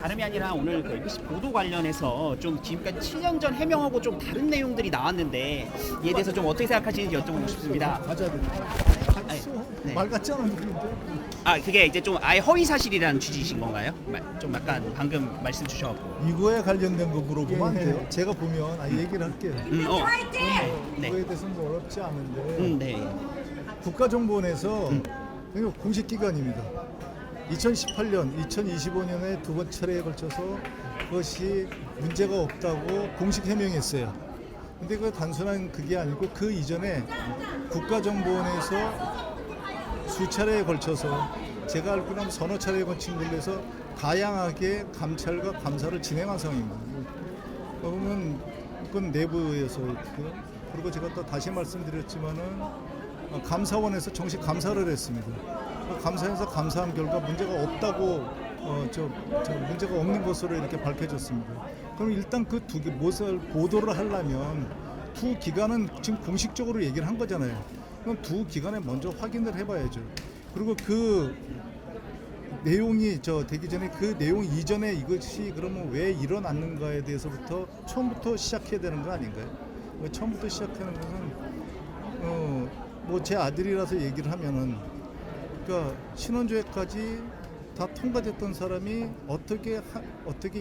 다름이 아니라 오늘 그 MBC 보도 관련해서 좀 지금까지 7년 전 해명하고 좀 다른 내용들이 나왔는데 이에 대해서 좀 어떻게 생각하시는지 여쭤보고 싶습니다. 맞아야 돼. 네. 말 같지 않은 얘기인데. 그게 이제 좀 아예 허위 사실이라는 취지이신 건가요? 좀 약간 방금 말씀 주셔갖고. 이거에 관련된 거 물어보면 안 돼요. 제가 보면 얘기를 할게요. 네. 그거에 대해서는 뭐 어렵지 않은데 네. 국가정보원에서 이거 공식 기관입니다. 2018년, 2025년에 두 번 차례에 걸쳐서 그것이 문제가 없다고 공식 해명했어요. 근데 그 단순한 그게 아니고 그 이전에 국가정보원에서 수차례에 걸쳐서 제가 알기로는 서너 차례에 걸친 걸로서 다양하게 감찰과 감사를 진행한 상황입니다. 그러면 그건 내부에서였고요. 그리고 제가 또 다시 말씀드렸지만은 감사원에서 정식 감사를 했습니다. 감사에서 감사한 결과 문제가 없다고 문제가 없는 것으로 이렇게 밝혀졌습니다. 그럼 일단 그 두 개 무엇을 보도를 하려면 두 기관은 지금 공식적으로 얘기를 한 거잖아요. 그럼 두 기관에 먼저 확인을 해봐야죠. 그리고 그 내용이 되기 전에 그 내용 이전에 이것이 그러면 왜 일어났는가에 대해서부터 처음부터 시작해야 되는 거 아닌가요? 처음부터 시작하는 것은 뭐 제 아들이라서 얘기를 하면은 그러니까 신원조회까지 다 통과됐던 사람이 어떻게 2,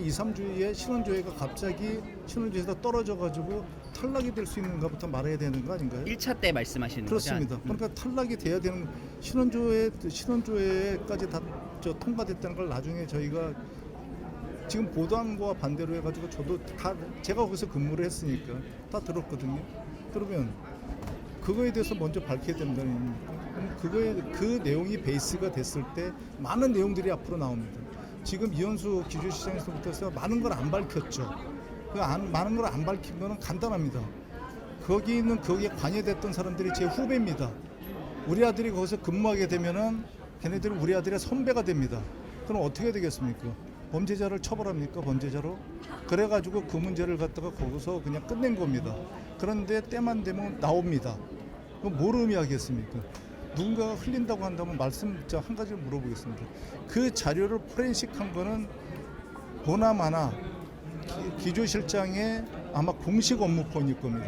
3주에 신원조회가 갑자기 신원조회에서 떨어져가지고 탈락이 될 수 있는가부터 말해야 되는 거 아닌가요? 1차 때 말씀하시는 거죠? 그렇습니다. 그러니까 탈락이 돼야 되는 신원조회까지 다 통과됐다는 걸 나중에 저희가 지금 보도한 거와 반대로 해가지고 저도 다 제가 거기서 근무를 했으니까 다 들었거든요. 그러면 그거에 대해서 먼저 밝혀야 된다는 얘기입니다. 그 내용이 베이스가 됐을 때 많은 내용들이 앞으로 나옵니다. 지금 이현수 기주시장에서부터 해서 많은 걸 안 밝혔죠. 많은 걸 안 밝힌 거는 간단합니다. 거기에 관여됐던 사람들이 제 후배입니다. 우리 아들이 거기서 근무하게 되면은 걔네들이 우리 아들의 선배가 됩니다. 그럼 어떻게 되겠습니까? 범죄자를 처벌합니까? 범죄자로? 그래가지고 그 문제를 갖다가 거기서 그냥 끝낸 겁니다. 그런데 때만 되면 나옵니다. 그럼 뭘 의미하겠습니까? 누군가가 흘린다고 한다면 한 가지를 물어보겠습니다. 그 자료를 포렌식한 거는 보나마나 기조실장의 아마 공식 업무폰일 겁니다.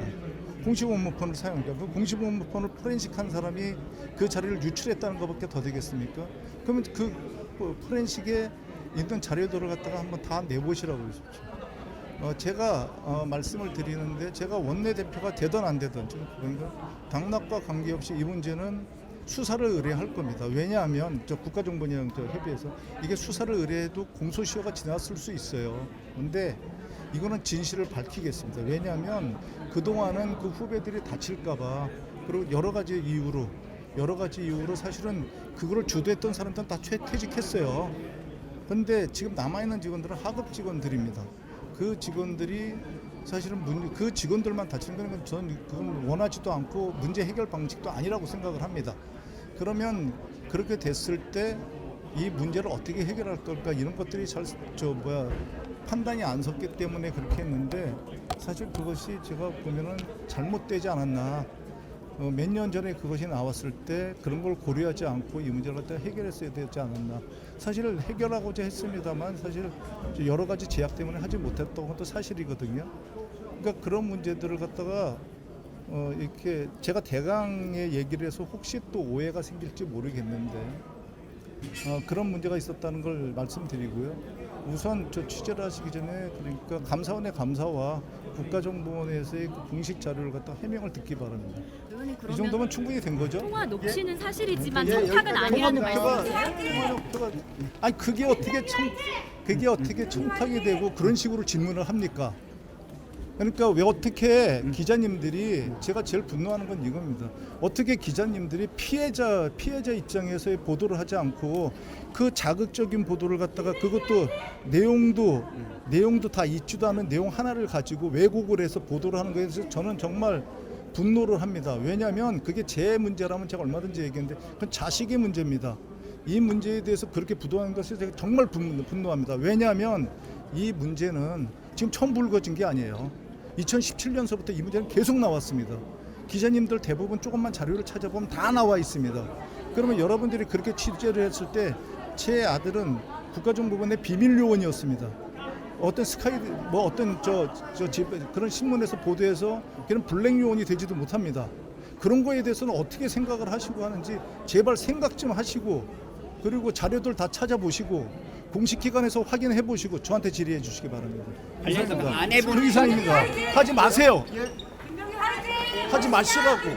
공식 업무폰을 사용하니까 그 공식 업무폰을 포렌식한 사람이 그 자료를 유출했다는 것밖에 더 되겠습니까? 그러면 그 포렌식에 있는 자료들을 갖다가 한번 다 내보시라고 그러십시오. 제가 말씀을 드리는데 제가 원내대표가 되든 안 되든 그러니까 당락과 관계없이 이 문제는 수사를 의뢰할 겁니다. 왜냐하면 국가정보원 협의회에서 이게 수사를 의뢰해도 공소시효가 지났을 수 있어요. 그런데 이거는 진실을 밝히겠습니다. 왜냐하면 그동안은 그 후배들이 다칠까봐 그리고 여러 가지 이유로 사실은 그거를 주도했던 사람들은 다 퇴직했어요. 그런데 지금 남아있는 직원들은 하급 직원들입니다. 그 직원들이 사실은 그 직원들만 다치는 거는 저는 그건 원하지도 않고 문제 해결 방식도 아니라고 생각을 합니다. 그러면 그렇게 됐을 때 이 문제를 어떻게 해결할 걸까 이런 것들이 판단이 안 섰기 때문에 그렇게 했는데 사실 그것이 제가 보면은 잘못되지 않았나. 몇 년 전에 그것이 나왔을 때 그런 걸 고려하지 않고 이 문제를 갖다 해결했어야 되지 않았나. 사실 해결하고자 했습니다만 사실 여러 가지 제약 때문에 하지 못했던 것도 사실이거든요. 그러니까 그런 문제들을 갖다가 이렇게 제가 대강의 얘기를 해서 혹시 또 오해가 생길지 모르겠는데 그런 문제가 있었다는 걸 말씀드리고요. 우선 취재를 하시기 전에 그러니까 감사원의 감사와 국가정보원에서의 그 공식 자료를 갖다 해명을 듣기 바랍니다. 이 정도면 충분히 된 거죠? 통화 녹취는 사실이지만 청탁은 아니라는 말씀이세요? 아니 그게 어떻게 청탁이 되고 그런 식으로 질문을 합니까? 그러니까 왜 어떻게 기자님들이 제가 제일 분노하는 건 이겁니다. 어떻게 기자님들이 피해자 입장에서의 보도를 하지 않고 그 자극적인 보도를 갖다가 그것도 내용도 다 있지도 않은 내용 하나를 가지고 왜곡을 해서 보도를 하는 거에 대해서 저는 정말 분노를 합니다. 왜냐하면 그게 제 문제라면 제가 얼마든지 얘기했는데 그건 자식의 문제입니다. 이 문제에 대해서 그렇게 부도하는 것을 제가 정말 분노합니다. 왜냐하면 이 문제는 지금 처음 불거진 게 아니에요. 2017년서부터 이 문제는 계속 나왔습니다. 기자님들 대부분 조금만 자료를 찾아보면 다 나와 있습니다. 그러면 여러분들이 그렇게 취재를 했을 때 제 아들은 국가정보원의 비밀 요원이었습니다. 어떤 스카이 뭐 어떤 그런 신문에서 보도해서 그런 블랙 요원이 되지도 못합니다. 그런 거에 대해서는 어떻게 생각을 하시고 하는지 제발 생각 좀 하시고 그리고 자료들 다 찾아보시고 공식 기관에서 확인해 보시고 저한테 질의해 주시기 바랍니다. 관련해서 이상입니다. 안 해본 그 이상입니다. 하지 마세요. 하지 마시라고.